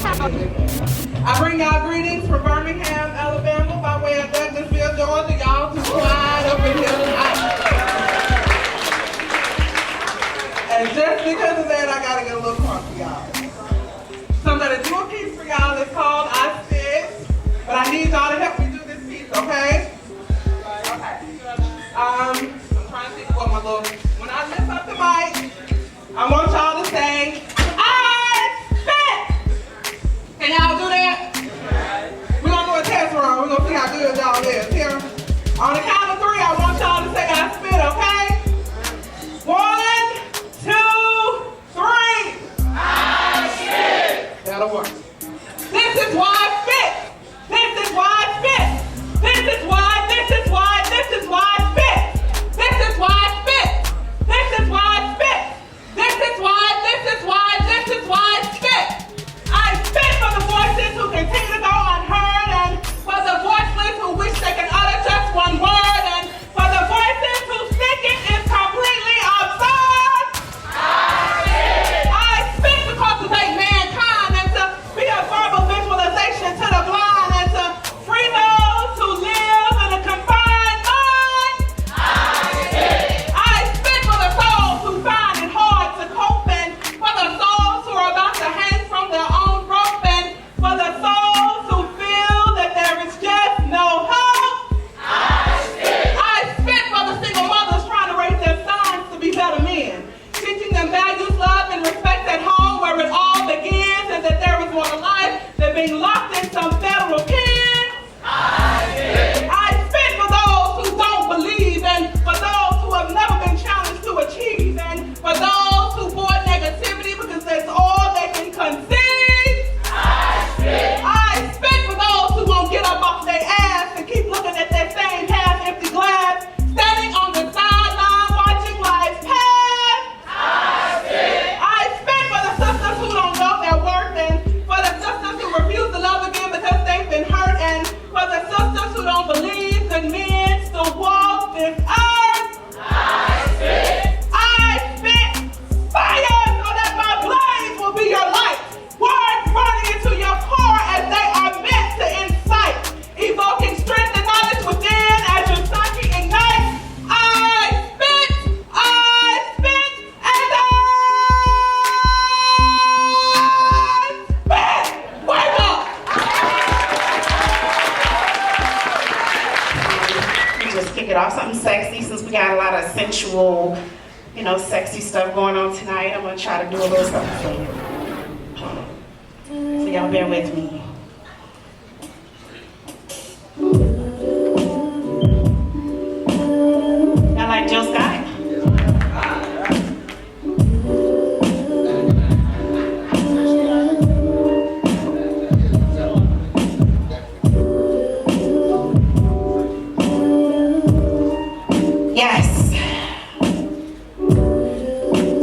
I bring y'all greetings from Birmingham, Alabama, by way of Douglasville, Georgia. Y'all too quiet up in here tonight. And just because of that, I gotta get a little crunk for y'all. So I'm gonna do a piece for y'all. It's called I Spit, but I need y'all to help me do this piece, okay? Okay. I'm trying to think what my little. When I lift up the mic, I want y'all to say, I spit! Can y'all do that? We're gonna do a test run. We're gonna see how good y'all is. Here. On the count of 3, I want y'all to say I spit, okay? 1, 2, 3. I spit! That'll work. This is why I spit! This is why I spit! This is why, this is why, this is why I spit! This is why I spit! This is why I spit! This is why, this is why, this is why I spit! I spit for the voices who continue to go unheard, and for the voiceless who wish they can utter just one word, and for the voices whose thinking is completely absurd. I spit to cultivate mankind and to be a verbal visualization to the blind and to free those who live in a confined mind. I spit for the souls who find it hard to cope, and for the souls who are about to hang from their own rope, and for the souls who feel that there is just no hope. I spit for the single mothers trying to raise their sons to be better men, teaching them values, love, and respect at home where it all begins, and that there is more to life than being locked in some federal pen. I spit for those who don't believe, and for those who have never been challenged to achieve, and for those who avoid negativity because that's all they can conceive. I spit for those who won't get up off their ass and keep looking at that same half-empty glass, standing on the sideline watching life pass. I spit for the sisters who don't know their worth, and for the sisters who refuse to love again because they've been hurt, and for the sisters who don't believe that men still walk this earth. I spit fire so that my blades will be your light. Words burning into your core as they are meant to incite, evoking strength and knowledge within as your psyche ignites. I spit, and I spit. Wake up! We just kick it off something sexy since we got a lot of sensual, sexy stuff going on tonight. I'm gonna try to do a little something for you. So y'all bear with me. Y'all like Jill Scott? Yes.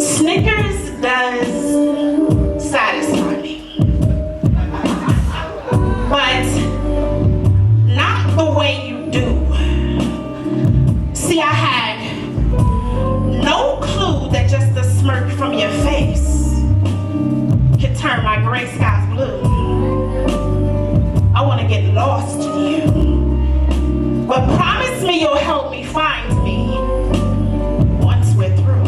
Snickers does satisfy me, but not the way you do. See, I had no clue that just a smirk from your face could turn my gray skies blue. I want to get lost in you, but promise me you'll help me find me once we're through.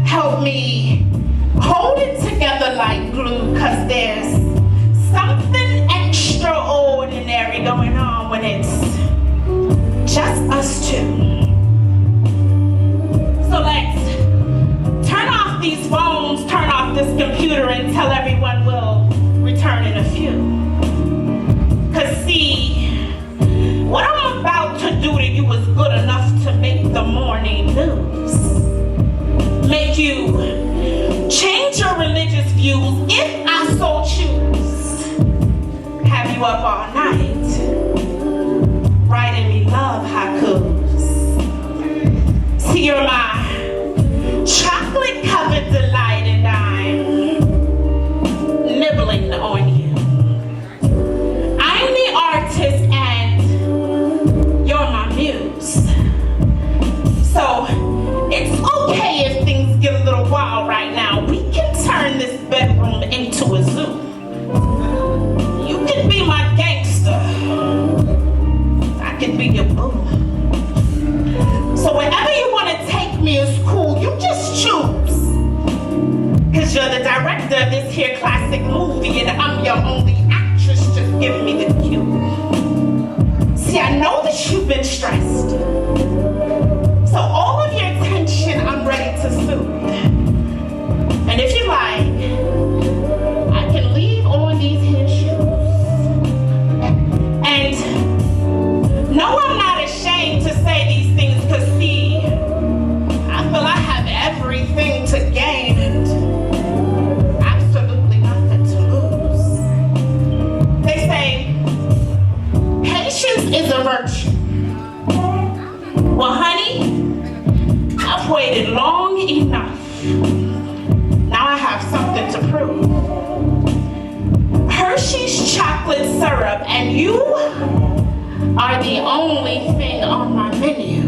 Help me hold it together like glue, 'cause there's something extraordinary going on when it's just us two. So let's turn off these phones, turn off this computer, and tell everyone we'll return in a few. 'Cause see, what I'm about to do to you is good enough to make the morning news. Make you change your religious views if I so choose. Have you up all night, writing me love haikus. See, you're my chocolate covered delight, and I'm nibbling on you. I'm the artist and you're my muse. So it's okay if things get a little wild right now. We can turn this bedroom into a zoo. you're the director of this here classic movie and I'm your only actress, just give me the cue. See, I know that you've been stressed, so all of your tension I'm ready to soothe. And if you like, I can leave on these here shoes. And no, I'm not ashamed to say these things, because see, I feel I have everything to gain and absolutely nothing to lose. They say, patience is a virtue. Well, honey, I've waited long enough. Now I have something to prove. Hershey's chocolate syrup and you are the only thing on my menu.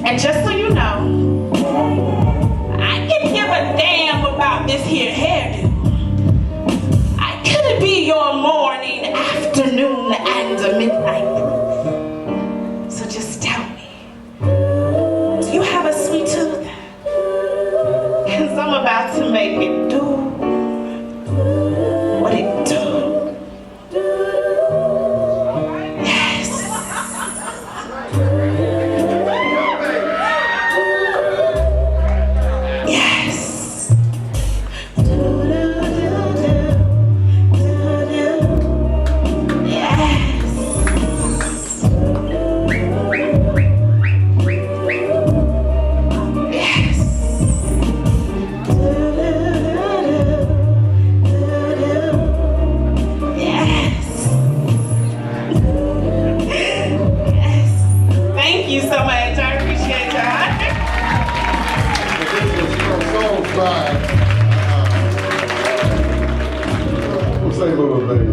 And just so you know, I can give a damn about this here hairdo. I could be your morning, afternoon, and a midnight proof. So just tell me, do you have a sweet tooth? Cause I'm about to make it do what it do. Yes. Yes. Thank you so much. I appreciate that. This is from SoulScribe. St. Louis, baby.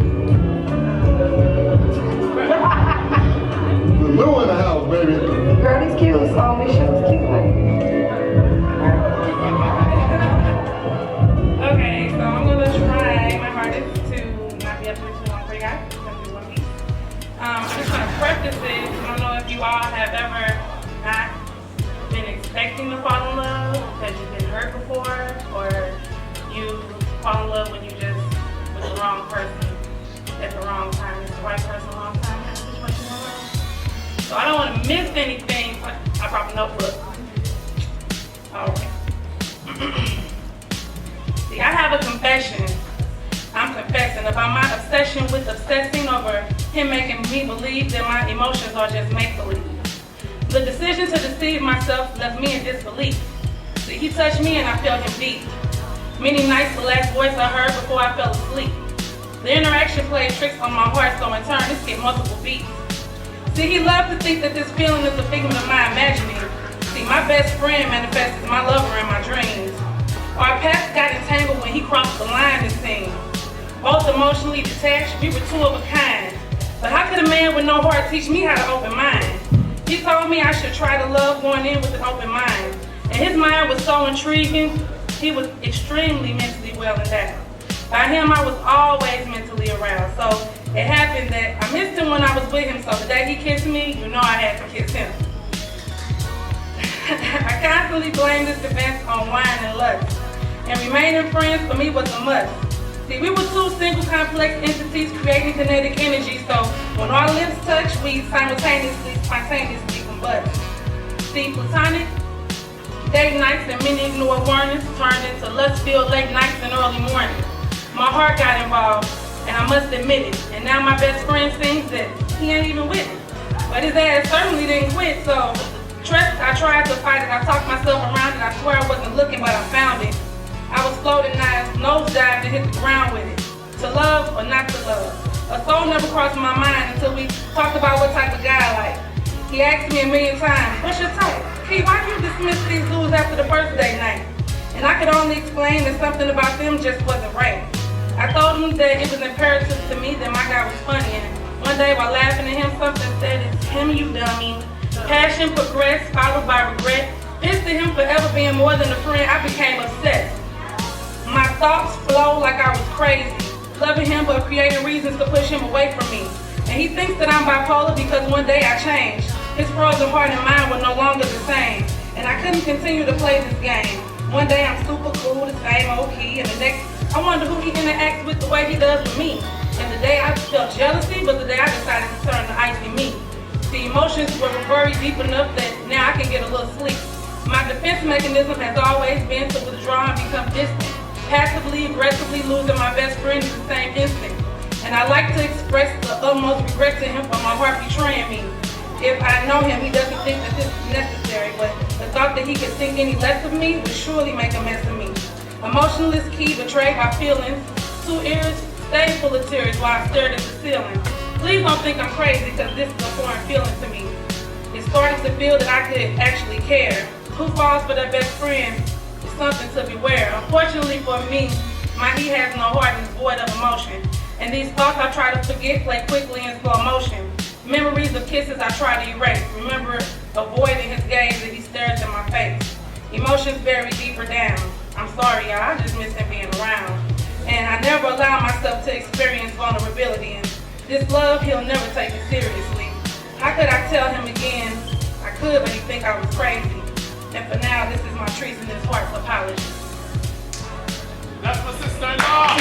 The new in the house, baby. Girl, these cute. All these shoes cute. Okay, so I'm gonna try my hardest to not be up here too long for you guys. It's gonna be 1 week. I'm just gonna preface this. I don't know if you all have ever not been expecting to fall in love because you've been hurt before, or you fall in love when you just with the wrong person at the wrong time. It's the right person, wrong time. Kind of situation in love. So I don't want to miss anything. So I brought a notebook. All right. See, I have a confession. I'm confessing about my obsession with obsessing over him, making me believe that my emotions are just make-believe. The decision to deceive myself left me in disbelief. See, he touched me and I felt him deep. Many nights the last voice I heard before I fell asleep. The interaction played tricks on my heart, so in turn this get multiple beats. See, he loved to think that this feeling is a figment of my imagining. See, my best friend manifested my lover in my dreams. Our paths got entangled when he crossed the line, it seemed. Both emotionally detached, we were two of a kind. But how could a man with no heart teach me how to open mind? He told me I should try to love going in with an open mind. And his mind was so intriguing, he was extremely mentally well endowed. By him, I was always mentally aroused. So it happened that I missed him when I was with him, so the day he kissed me, you know I had to kiss him. I constantly blamed this event on wine and lust. And remaining friends for me was a must. See, we were two single complex entities creating kinetic energy, so when our lips touch, we spontaneously combust. See, platonic date nights and many ignored warnings turned into lust-filled late nights and early mornings. My heart got involved, and I must admit it. And now my best friend thinks that he ain't even with it. But his ass certainly didn't quit, so I tried to fight it. I talked myself around it. I swear I wasn't looking, but I found it. I was floating nosedive to hit the ground with it. To love or not to love. A soul never crossed my mind until we talked about what type of guy I like. He asked me a million times, what's your type? Key, why you dismiss these dudes after the first date night? And I could only explain that something about them just wasn't right. I told him that it was imperative to me that my guy was funny, and one day while laughing at him, something said, it's him, you dummy. Passion progressed, followed by regret. Pissed at him for ever being more than a friend, I became obsessed. My thoughts flowed like I was crazy, loving him but creating reasons to push him away from me. And he thinks that I'm bipolar because one day I changed. His frozen heart and mind were no longer the same, and I couldn't continue to play this game. One day I'm super cool, the same old key, and the next I wonder who he interacts with the way he does with me. And the day I felt jealousy was the day I decided to turn to icy me. The emotions were buried deep enough that now I can get a little sleep. My defense mechanism has always been to withdraw and become distant. Passively, aggressively losing my best friend is the same instinct. And I like to express the utmost regret to him for my heart betraying me. If I know him, he doesn't think that this is necessary, but the thought that he could think any less of me would surely make a mess of me. Emotionless key, betrayed by feelings. 2 ears stay full of tears while I stared at the ceiling. Please don't think I'm crazy, because this is a foreign feeling to me. It started to feel that I could actually care. Who falls for their best friend is something to beware. Unfortunately for me, he has no heart and is void of emotion. And these thoughts I try to forget play quickly in slow motion. Memories of kisses I try to erase. Remember avoiding his gaze as he stares in my face. Emotions bury deeper down. I'm sorry, y'all, I just miss him being around. And I never allow myself to experience vulnerability. And this love, he'll never take it seriously. How could I tell him again? I could, but he'd think I was crazy. And for now, this is my treasonous heart's apology. That's my sister-in-law.